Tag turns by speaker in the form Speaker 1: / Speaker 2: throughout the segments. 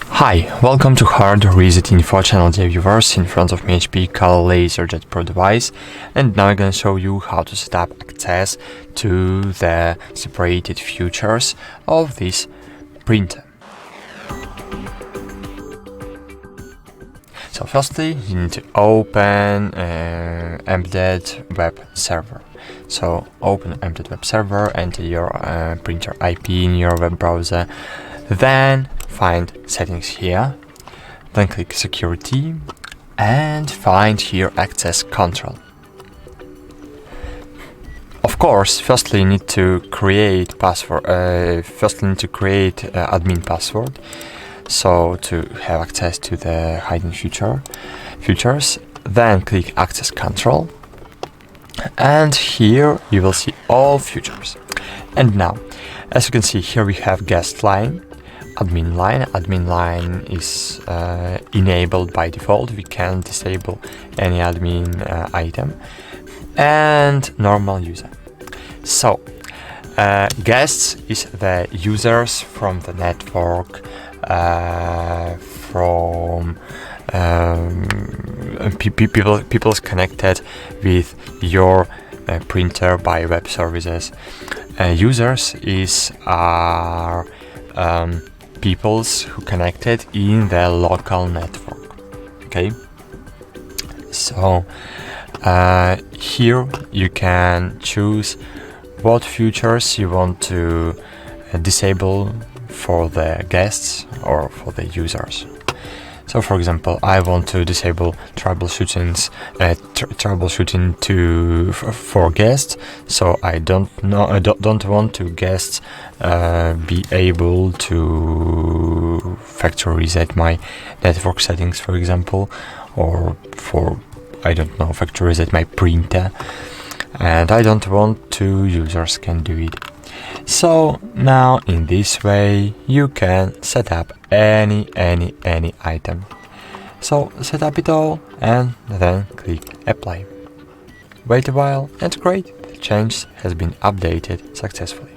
Speaker 1: Hi, welcome to HardReset.Info channel, dear viewers. In front of me Hp Color LaserJet Pro device, and now I'm gonna show you how to set up access to the separated features of this printer. So firstly, you need to open embedded web server. So open embedded web server, enter your printer IP in your web browser, then find settings here, then click security and find here access control. Of course, firstly you need to create password. Admin password, so to have access to the hidden features. Then click access control, and here you will see all features. And now, as you can see here, we have guest line, admin line. Admin line is enabled by default. We can disable any admin item, and normal user. So guests is the users from the network, from people connected with your printer by web services. Users are peoples who connected in the local network. Okay, so here you can choose what features you want to disable for the guests or for the users. So for example, I want to disable troubleshooting for guests, so I don't want to guests be able to factory reset my network settings, for example, or factory reset my printer, and I don't want to users can do it. So now in this way you can set up any item. So set up it all and then click apply. Wait a while and great, the change has been updated successfully.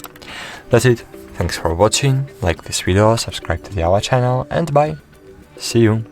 Speaker 1: That's it. Thanks for watching, like this video, subscribe to our channel, and bye. See you.